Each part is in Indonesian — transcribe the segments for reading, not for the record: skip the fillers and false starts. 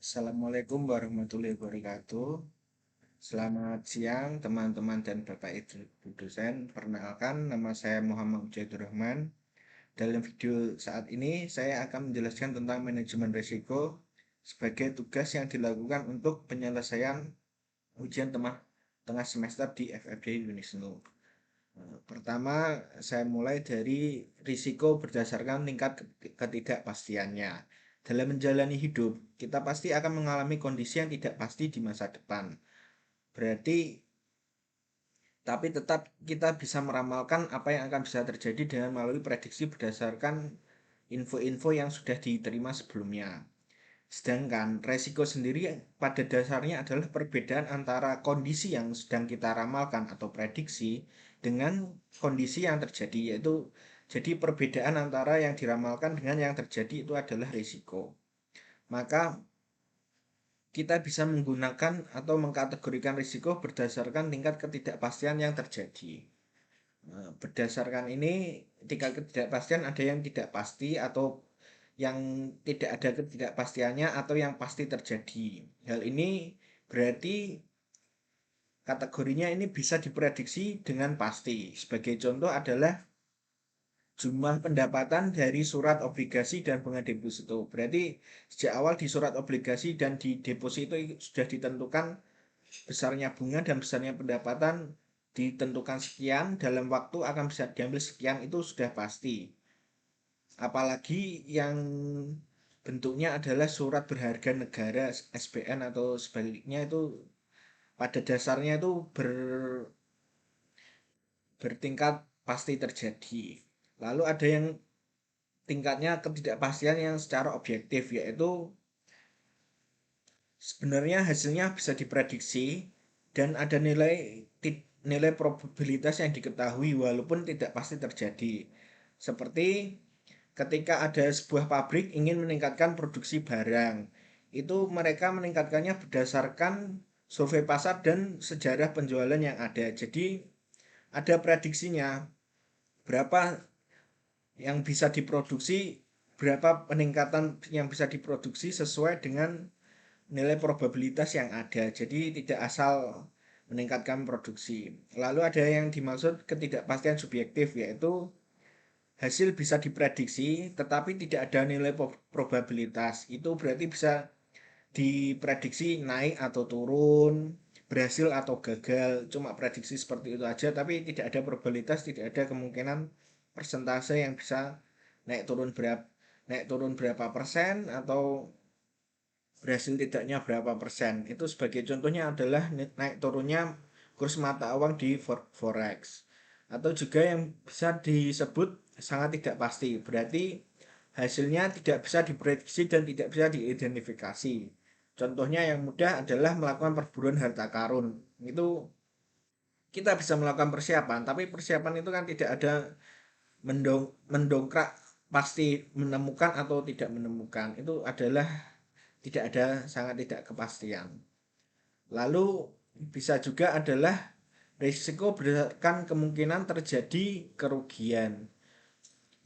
Assalamualaikum warahmatullahi wabarakatuh. Selamat siang teman-teman dan Bapak Ibu dosen. Perkenalkan, nama saya Muhammad Ujaidur Rahman. Dalam video saat ini saya akan menjelaskan tentang manajemen risiko sebagai tugas yang dilakukan untuk penyelesaian ujian tengah semester di FFD Unisnu. Pertama, saya mulai dari risiko berdasarkan tingkat ketidakpastiannya. Dalam menjalani hidup, kita pasti akan mengalami kondisi yang tidak pasti di masa depan. Berarti, tapi tetap kita bisa meramalkan apa yang akan bisa terjadi dengan melalui prediksi berdasarkan info-info yang sudah diterima sebelumnya. Sedangkan resiko sendiri pada dasarnya adalah perbedaan antara kondisi yang sedang kita ramalkan atau prediksi dengan kondisi yang terjadi, yaitu jadi perbedaan antara yang diramalkan dengan yang terjadi itu adalah risiko. Maka kita bisa menggunakan atau mengkategorikan risiko berdasarkan tingkat ketidakpastian yang terjadi. Berdasarkan ini, tingkat ketidakpastian ada yang tidak pasti atau yang tidak ada ketidakpastiannya atau yang pasti terjadi. Hal ini berarti kategorinya ini bisa diprediksi dengan pasti. Sebagai contoh adalah jumlah pendapatan dari surat obligasi dan bunga deposito. Berarti sejak awal di surat obligasi dan di deposito sudah ditentukan besarnya bunga dan besarnya pendapatan ditentukan sekian, dalam waktu akan bisa diambil sekian, itu sudah pasti. Apalagi yang bentuknya adalah surat berharga negara SBN atau sebaliknya, itu pada dasarnya itu bertingkat pasti terjadi. Lalu ada yang tingkatnya ketidakpastian yang secara objektif, yaitu sebenarnya hasilnya bisa diprediksi dan ada nilai probabilitas yang diketahui walaupun tidak pasti terjadi. Seperti ketika ada sebuah pabrik ingin meningkatkan produksi barang, itu mereka meningkatkannya berdasarkan survei pasar dan sejarah penjualan yang ada. Jadi ada prediksinya berapa yang bisa diproduksi, berapa peningkatan yang bisa diproduksi sesuai dengan nilai probabilitas yang ada. Jadi tidak asal meningkatkan produksi. Lalu ada yang dimaksud ketidakpastian subjektif, yaitu hasil bisa diprediksi tetapi tidak ada nilai probabilitas. Itu berarti bisa diprediksi naik atau turun, berhasil atau gagal. Cuma prediksi seperti itu aja tapi tidak ada probabilitas, tidak ada kemungkinan persentase yang bisa naik turun berapa persen atau berhasil tidaknya berapa persen. Itu sebagai contohnya adalah naik turunnya kurs mata uang di forex. Atau juga yang bisa disebut sangat tidak pasti, berarti hasilnya tidak bisa diprediksi dan tidak bisa diidentifikasi. Contohnya yang mudah adalah melakukan perburuan harta karun. Itu kita bisa melakukan persiapan, tapi persiapan itu kan tidak ada mendongkrak pasti menemukan atau tidak menemukan. Itu adalah tidak ada, sangat tidak kepastian. Lalu bisa juga adalah risiko berdasarkan kemungkinan terjadi kerugian.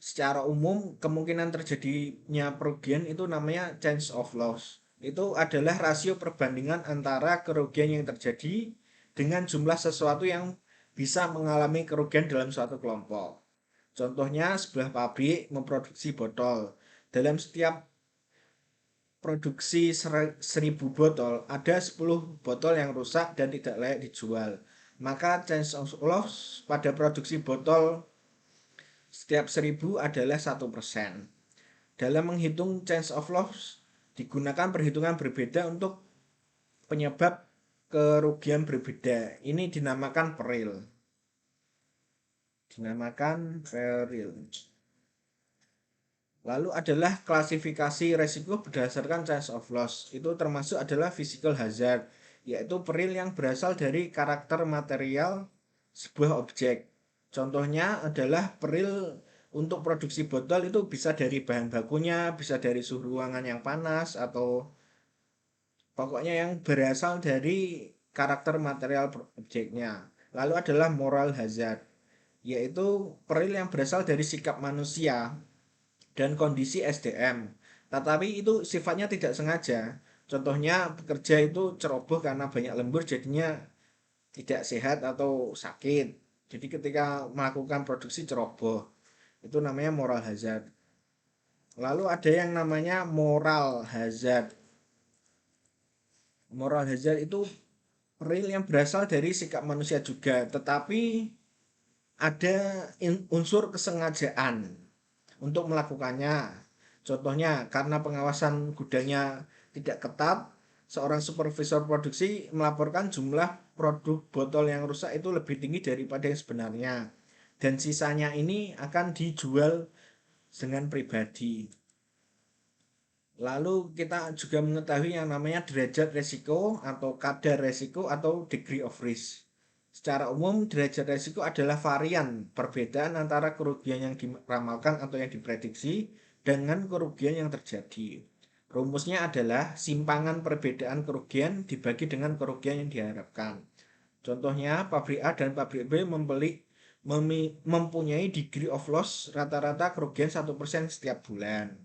Secara umum kemungkinan terjadinya kerugian itu namanya chance of loss. Itu adalah rasio perbandingan antara kerugian yang terjadi dengan jumlah sesuatu yang bisa mengalami kerugian dalam suatu kelompok. Contohnya sebuah pabrik memproduksi botol. Dalam setiap produksi 1000 botol, ada 10 botol yang rusak dan tidak layak dijual. Maka chance of loss pada produksi botol setiap 1000 adalah 1%. Dalam menghitung chance of loss, digunakan perhitungan berbeda untuk penyebab kerugian berbeda. Ini dinamakan peril. Lalu adalah klasifikasi resiko berdasarkan chance of loss. Itu termasuk adalah physical hazard, yaitu peril yang berasal dari karakter material sebuah objek. Contohnya adalah peril untuk produksi botol itu bisa dari bahan bakunya, bisa dari suhu ruangan yang panas, atau pokoknya yang berasal dari karakter material objeknya. Lalu adalah moral hazard, yaitu peril yang berasal dari sikap manusia dan kondisi SDM. Tetapi itu sifatnya tidak sengaja. Contohnya pekerja itu ceroboh karena banyak lembur jadinya tidak sehat atau sakit. Jadi ketika melakukan produksi ceroboh, itu namanya moral hazard. Lalu ada yang namanya moral hazard. Moral hazard itu real yang berasal dari sikap manusia juga, tetapi ada unsur kesengajaan untuk melakukannya. Contohnya, karena pengawasan gudangnya tidak ketat, seorang supervisor produksi melaporkan jumlah produk botol yang rusak itu lebih tinggi daripada yang sebenarnya. Dan sisanya ini akan dijual dengan pribadi. Lalu kita juga mengetahui yang namanya derajat resiko atau kadar resiko atau degree of risk. Secara umum, derajat resiko adalah varian perbedaan antara kerugian yang diramalkan atau yang diprediksi dengan kerugian yang terjadi. Rumusnya adalah simpangan perbedaan kerugian dibagi dengan kerugian yang diharapkan. Contohnya, pabrik A dan pabrik B mempunyai degree of loss rata-rata kerugian 1% setiap bulan.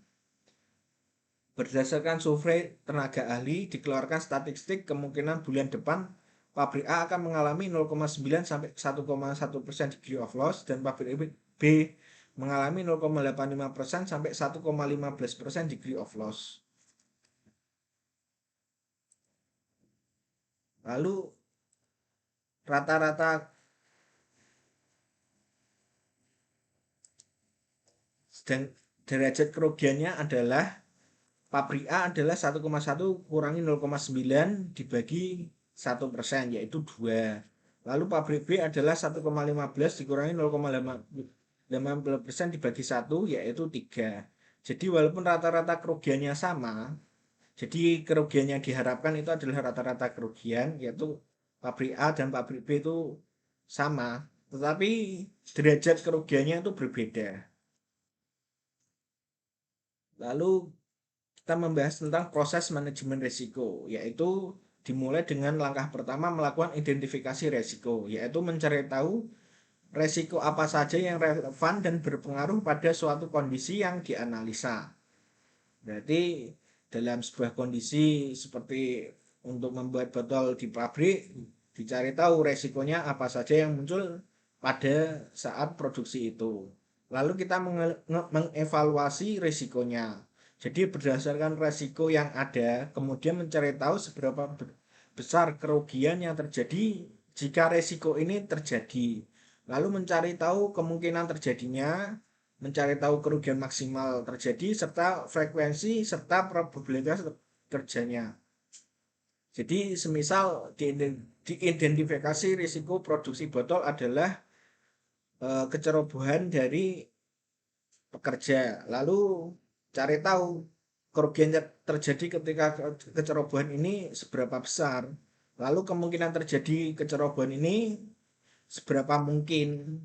Berdasarkan survei tenaga ahli, dikeluarkan statistik kemungkinan bulan depan pabrik A akan mengalami 0,9 sampai 1,1% degree of loss dan pabrik B mengalami 0,85% sampai 1,15% degree of loss. Lalu rata-rata dan derajat kerugiannya adalah pabrik A adalah 1,1 kurangi 0,9 dibagi 1% yaitu 2. Lalu pabrik B adalah 1,15 dikurangi 0,15% dibagi 1 yaitu 3. Jadi walaupun rata-rata kerugiannya sama, jadi kerugian yang diharapkan itu adalah rata-rata kerugian yaitu pabrik A dan pabrik B itu sama, tetapi derajat kerugiannya itu berbeda. Lalu kita membahas tentang proses manajemen risiko, yaitu dimulai dengan langkah pertama melakukan identifikasi risiko, yaitu mencari tahu risiko apa saja yang relevan dan berpengaruh pada suatu kondisi yang dianalisa. Berarti dalam sebuah kondisi seperti untuk membuat botol di pabrik, dicari tahu resikonya apa saja yang muncul pada saat produksi itu. Lalu kita mengevaluasi risikonya. Jadi berdasarkan resiko yang ada, kemudian mencari tahu seberapa besar kerugian yang terjadi jika resiko ini terjadi. Lalu mencari tahu kemungkinan terjadinya, mencari tahu kerugian maksimal terjadi, serta frekuensi serta probabilitas terjadinya. Jadi semisal diidentifikasi risiko produksi botol adalah kecerobohan dari pekerja. Lalu cari tahu kerugian terjadi ketika kecerobohan ini seberapa besar. Lalu kemungkinan terjadi kecerobohan ini seberapa mungkin.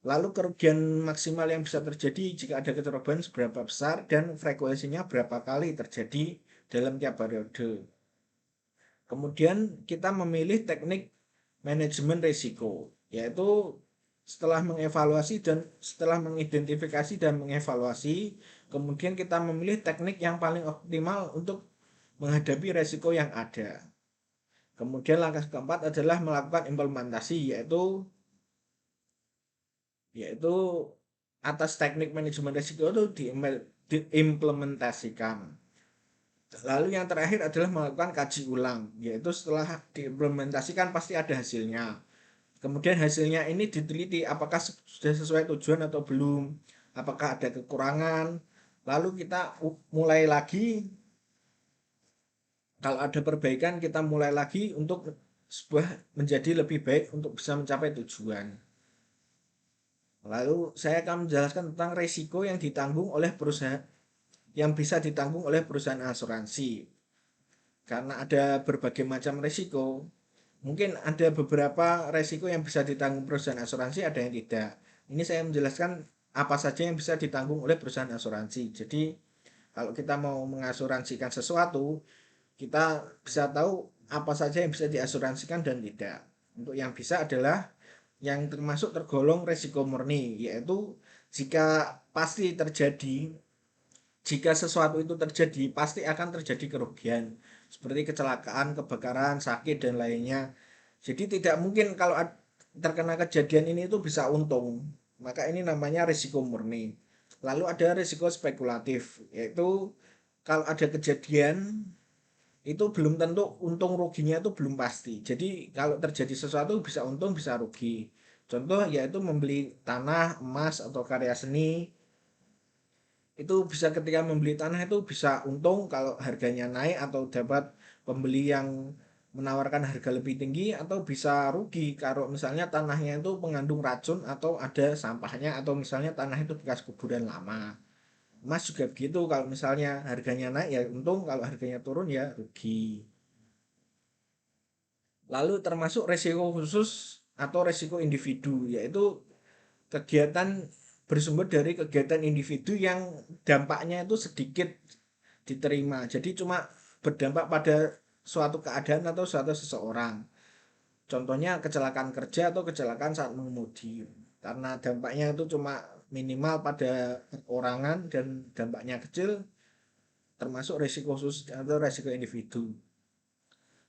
Lalu kerugian maksimal yang bisa terjadi jika ada kecerobohan seberapa besar dan frekuensinya berapa kali terjadi dalam tiap periode. Kemudian kita memilih teknik manajemen risiko, yaitu setelah mengevaluasi dan setelah mengidentifikasi dan mengevaluasi, kemudian kita memilih teknik yang paling optimal untuk menghadapi risiko yang ada. Kemudian langkah keempat adalah melakukan implementasi, yaitu atas teknik manajemen risiko itu diimplementasikan. Lalu yang terakhir adalah melakukan kaji ulang, yaitu setelah diimplementasikan pasti ada hasilnya. Kemudian hasilnya ini diteliti apakah sudah sesuai tujuan atau belum, apakah ada kekurangan. Lalu kita mulai lagi, kalau ada perbaikan kita mulai lagi untuk sebuah menjadi lebih baik untuk bisa mencapai tujuan. Lalu saya akan menjelaskan tentang risiko yang ditanggung oleh perusahaan, yang bisa ditanggung oleh perusahaan asuransi. Karena ada berbagai macam risiko, mungkin ada beberapa risiko yang bisa ditanggung perusahaan asuransi, ada yang tidak. Ini saya menjelaskan apa saja yang bisa ditanggung oleh perusahaan asuransi. Jadi kalau kita mau mengasuransikan sesuatu, kita bisa tahu apa saja yang bisa diasuransikan dan tidak. Untuk yang bisa adalah yang termasuk tergolong risiko murni, yaitu jika pasti terjadi, jika sesuatu itu terjadi, pasti akan terjadi kerugian seperti kecelakaan, kebakaran, sakit dan lainnya. Jadi tidak mungkin kalau terkena kejadian ini itu bisa untung. Maka ini namanya risiko murni. Lalu ada risiko spekulatif, yaitu kalau ada kejadian itu belum tentu untung ruginya itu belum pasti. Jadi kalau terjadi sesuatu bisa untung bisa rugi. Contoh yaitu membeli tanah, emas atau karya seni itu bisa ketika membeli tanah itu bisa untung kalau harganya naik atau dapat pembeli yang menawarkan harga lebih tinggi atau bisa rugi kalau misalnya tanahnya itu mengandung racun atau ada sampahnya atau misalnya tanah itu bekas kuburan lama. Emas juga begitu kalau misalnya harganya naik ya untung kalau harganya turun ya rugi. Lalu termasuk resiko khusus atau resiko individu yaitu kegiatan bersumber dari kegiatan individu yang dampaknya itu sedikit diterima. Jadi cuma berdampak pada suatu keadaan atau suatu seseorang. Contohnya kecelakaan kerja atau kecelakaan saat mengemudi. Karena dampaknya itu cuma minimal pada perorangan dan dampaknya kecil termasuk resiko khusus atau resiko individu.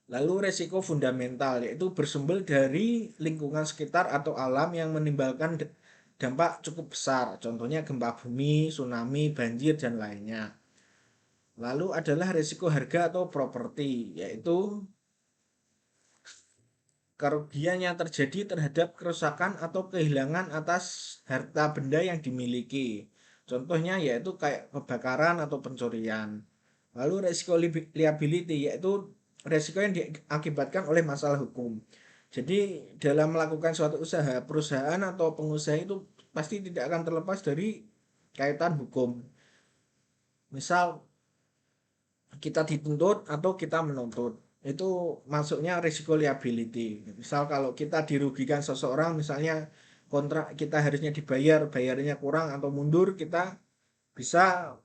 Lalu resiko fundamental yaitu bersumber dari lingkungan sekitar atau alam yang menimbulkan dampak cukup besar. Contohnya gempa bumi, tsunami, banjir dan lainnya. Lalu adalah resiko harga atau properti yaitu kerugian yang terjadi terhadap kerusakan atau kehilangan atas harta benda yang dimiliki. Contohnya yaitu kayak kebakaran atau pencurian. Lalu resiko liability yaitu resiko yang diakibatkan oleh masalah hukum. Jadi dalam melakukan suatu usaha, perusahaan atau pengusaha itu pasti tidak akan terlepas dari kaitan hukum. Misal kita dituntut atau kita menuntut. Itu masuknya risiko liability. Misal kalau kita dirugikan seseorang, misalnya kontrak kita harusnya dibayar, bayarnya kurang atau mundur, kita bisa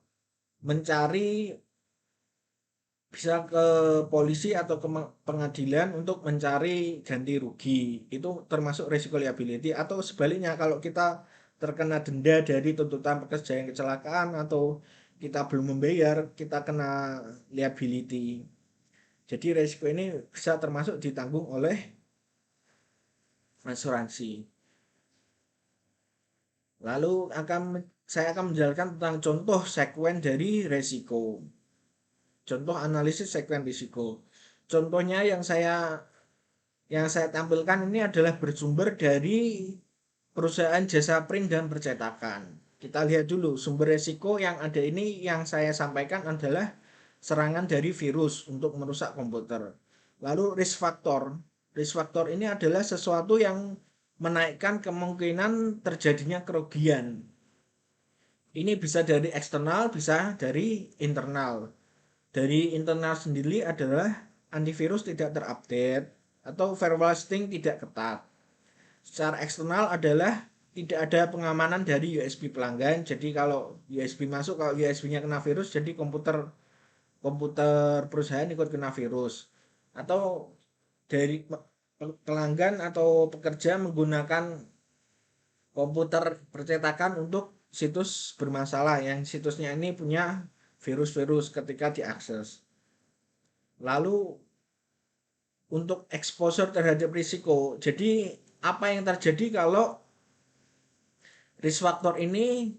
mencari bisa ke polisi atau ke pengadilan untuk mencari ganti rugi. Itu termasuk risiko liability atau sebaliknya kalau kita terkena denda dari tuntutan pekerja yang kecelakaan atau kita belum membayar, kita kena liability. Jadi risiko ini bisa termasuk ditanggung oleh asuransi. Lalu saya akan menjelaskan tentang contoh sekuen dari risiko. Contoh analisis sekuen risiko. Contohnya yang saya tampilkan ini adalah bersumber dari perusahaan jasa print dan percetakan. Kita lihat dulu sumber risiko yang ada ini yang saya sampaikan adalah serangan dari virus untuk merusak komputer. Lalu risk factor. Risk factor ini adalah sesuatu yang menaikkan kemungkinan terjadinya kerugian. Ini bisa dari eksternal, bisa dari internal. Dari internal sendiri adalah antivirus tidak terupdate atau firewall setting tidak ketat. Secara eksternal adalah tidak ada pengamanan dari USB pelanggan. Jadi kalau USB masuk, kalau USB-nya kena virus, jadi komputer komputer perusahaan ikut kena virus. Atau dari pelanggan atau pekerja menggunakan komputer percetakan untuk situs bermasalah yang situsnya ini punya virus-virus ketika diakses. Lalu untuk exposure terhadap risiko. Jadi apa yang terjadi kalau risk factor ini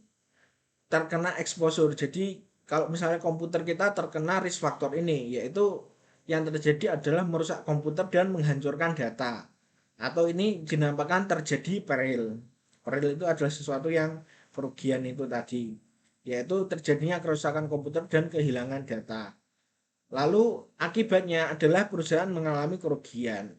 terkena exposure. Jadi kalau misalnya komputer kita terkena risk factor ini, yaitu yang terjadi adalah merusak komputer dan menghancurkan data. Atau ini dinampakkan terjadi peril. Peril itu adalah sesuatu yang kerugian itu tadi, yaitu terjadinya kerusakan komputer dan kehilangan data. Lalu akibatnya adalah perusahaan mengalami kerugian.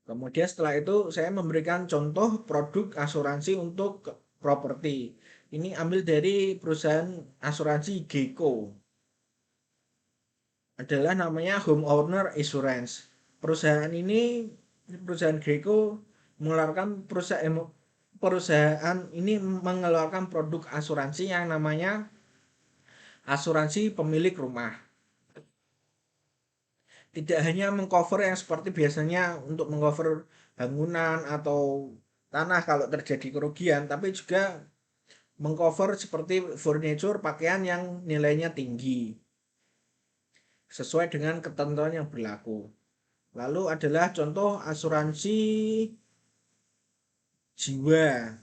Kemudian setelah itu saya memberikan contoh produk asuransi untuk properti. Ini ambil dari perusahaan asuransi Geico. Adalah namanya Homeowner Insurance. Perusahaan Geico mengeluarkan perusahaan ini mengeluarkan produk asuransi yang namanya asuransi pemilik rumah. Tidak hanya mengcover yang seperti biasanya untuk mengcover bangunan atau tanah kalau terjadi kerugian, tapi juga mengcover seperti furniture pakaian yang nilainya tinggi sesuai dengan ketentuan yang berlaku. Lalu adalah contoh asuransi jiwa,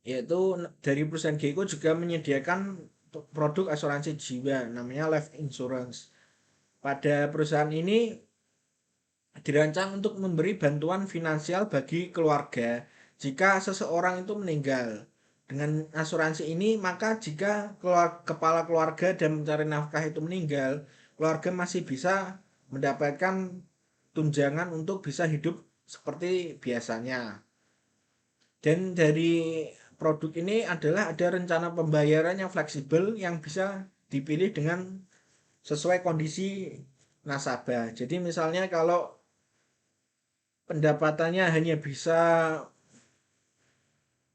yaitu dari perusahaan Geico juga menyediakan produk asuransi jiwa namanya life insurance. Pada perusahaan ini dirancang untuk memberi bantuan finansial bagi keluarga jika seseorang itu meninggal. Dengan asuransi ini, maka jika kepala keluarga dan mencari nafkah itu meninggal, keluarga masih bisa mendapatkan tunjangan untuk bisa hidup seperti biasanya. Dan dari produk ini adalah ada rencana pembayaran yang fleksibel yang bisa dipilih dengan sesuai kondisi nasabah. Jadi misalnya kalau pendapatannya hanya bisa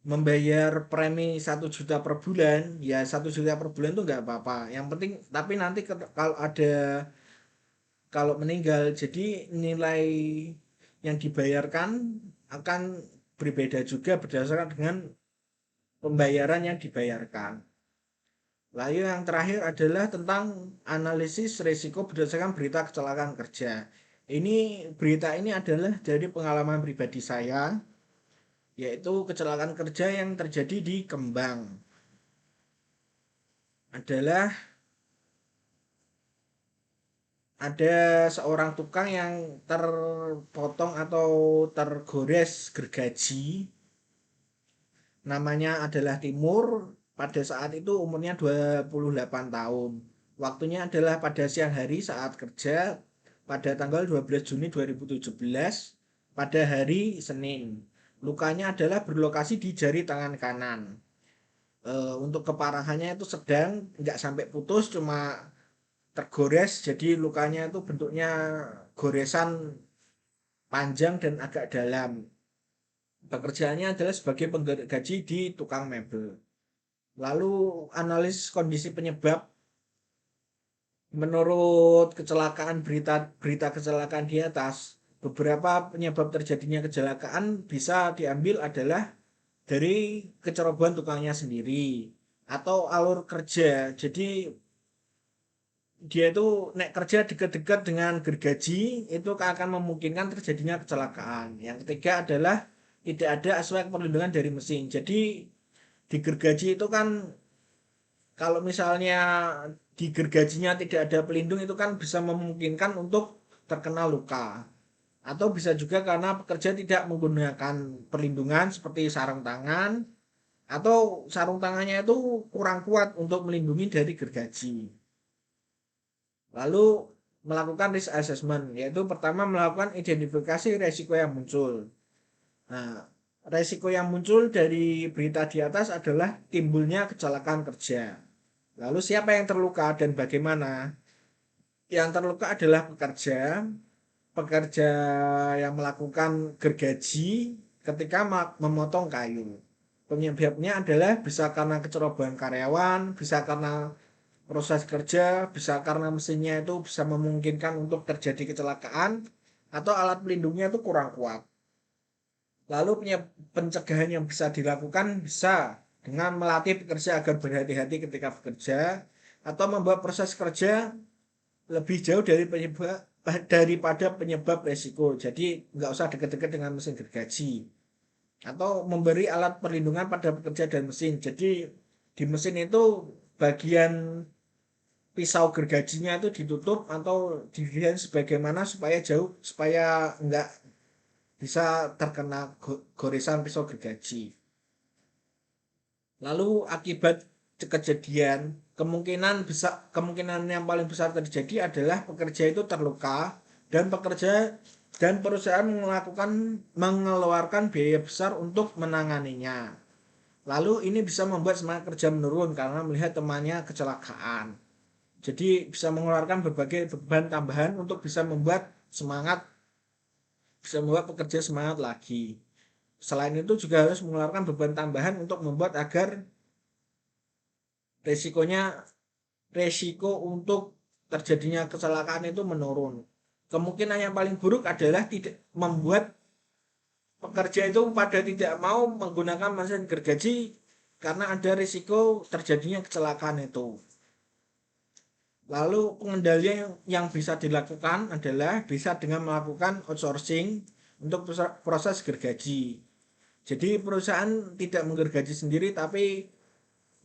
membayar premi 1 juta per bulan, ya 1 juta per bulan itu nggak apa-apa. Yang penting, tapi nanti kalau meninggal, jadi nilai yang dibayarkan akan berbeda juga berdasarkan dengan pembayaran yang dibayarkan. Lalu yang terakhir adalah tentang analisis risiko berdasarkan berita kecelakaan kerja. Berita ini adalah dari pengalaman pribadi saya, yaitu kecelakaan kerja yang terjadi di Kembang. Adalah ada seorang tukang yang terpotong atau tergores gergaji, namanya adalah Timur. Pada saat itu umurnya 28 tahun. Waktunya adalah pada siang hari saat kerja pada tanggal 12 Juni 2017 pada hari Senin. Lukanya adalah berlokasi di jari tangan kanan. Untuk keparahannya itu sedang, nggak sampai putus, cuma tergores. Jadi lukanya itu bentuknya goresan panjang dan agak dalam. Pekerjaannya adalah sebagai penggaji di tukang mebel. Lalu analis kondisi penyebab, menurut berita kecelakaan di atas, beberapa penyebab terjadinya kecelakaan bisa diambil adalah dari kecerobohan tukangnya sendiri atau alur kerja. Jadi dia itu naik kerja dekat-dekat dengan gergaji, itu akan memungkinkan terjadinya kecelakaan. Yang ketiga adalah tidak ada aspek perlindungan dari mesin. Jadi di gergaji itu kan, kalau misalnya di gergajinya tidak ada pelindung, itu kan bisa memungkinkan untuk terkena luka. Atau bisa juga karena pekerja tidak menggunakan perlindungan seperti sarung tangan, atau sarung tangannya itu kurang kuat untuk melindungi dari gergaji. Lalu melakukan risk assessment, yaitu pertama melakukan identifikasi resiko yang muncul. Nah, resiko yang muncul dari berita di atas adalah timbulnya kecelakaan kerja. Lalu siapa yang terluka dan bagaimana? Yang terluka adalah pekerja yang melakukan gergaji ketika memotong kayu. Penyebabnya adalah bisa karena kecerobohan karyawan, bisa karena proses kerja, bisa karena mesinnya itu bisa memungkinkan untuk terjadi kecelakaan, atau alat pelindungnya itu kurang kuat. Lalu pencegahan yang bisa dilakukan bisa dengan melatih pekerja agar berhati-hati ketika bekerja, atau membuat proses kerja lebih jauh daripada penyebab resiko. Jadi nggak usah dekat-dekat dengan mesin gergaji. Atau memberi alat perlindungan pada pekerja dan mesin. Jadi di mesin itu bagian pisau gergajinya itu ditutup atau didesain sebagaimana supaya nggak bisa terkena goresan pisau gergaji. Lalu akibat kejadian, kemungkinan yang paling besar terjadi adalah pekerja itu terluka, dan perusahaan mengeluarkan biaya besar untuk menanganinya. Lalu ini bisa membuat semangat kerja menurun karena melihat temannya kecelakaan. Jadi bisa mengeluarkan berbagai beban tambahan untuk bisa membuat pekerja semangat lagi. Selain itu juga harus mengeluarkan beban tambahan untuk membuat agar resiko untuk terjadinya kecelakaan itu menurun. Kemungkinan yang paling buruk adalah tidak membuat pekerja itu pada tidak mau menggunakan mesin gergaji karena ada risiko terjadinya kecelakaan itu. Lalu pengendalian yang bisa dilakukan adalah bisa dengan melakukan outsourcing untuk proses gergaji. Jadi perusahaan tidak menggergaji sendiri tapi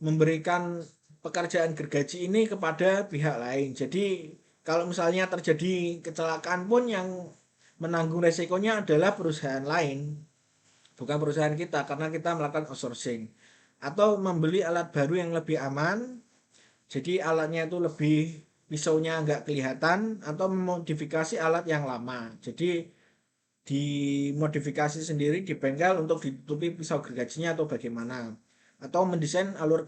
memberikan pekerjaan gergaji ini kepada pihak lain. Jadi kalau misalnya terjadi kecelakaan pun yang menanggung resikonya adalah perusahaan lain, bukan perusahaan kita karena kita melakukan outsourcing. Atau membeli alat baru yang lebih aman, jadi alatnya itu lebih pisaunya nggak kelihatan atau memodifikasi alat yang lama. Jadi dimodifikasi sendiri di bengkel untuk ditutupi pisau gergajinya atau bagaimana, atau mendesain alur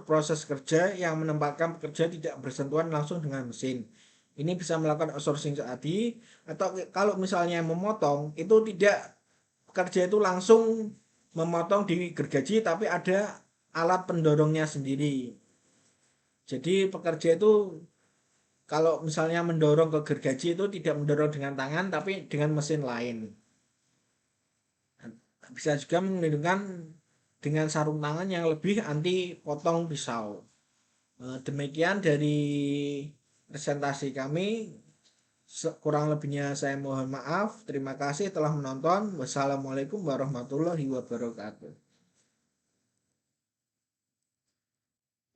proses kerja yang menempatkan pekerja tidak bersentuhan langsung dengan mesin. Ini bisa melakukan outsourcing tadi. Atau kalau misalnya memotong itu tidak, pekerja itu langsung memotong di gergaji tapi ada alat pendorongnya sendiri. Jadi pekerja itu kalau misalnya mendorong ke gergaji itu tidak mendorong dengan tangan tapi dengan mesin lain. Bisa juga melindungi dengan sarung tangan yang lebih anti potong pisau. Demikian dari presentasi kami. Kurang lebihnya saya mohon maaf. Terima kasih telah menonton. Wassalamualaikum warahmatullahi wabarakatuh.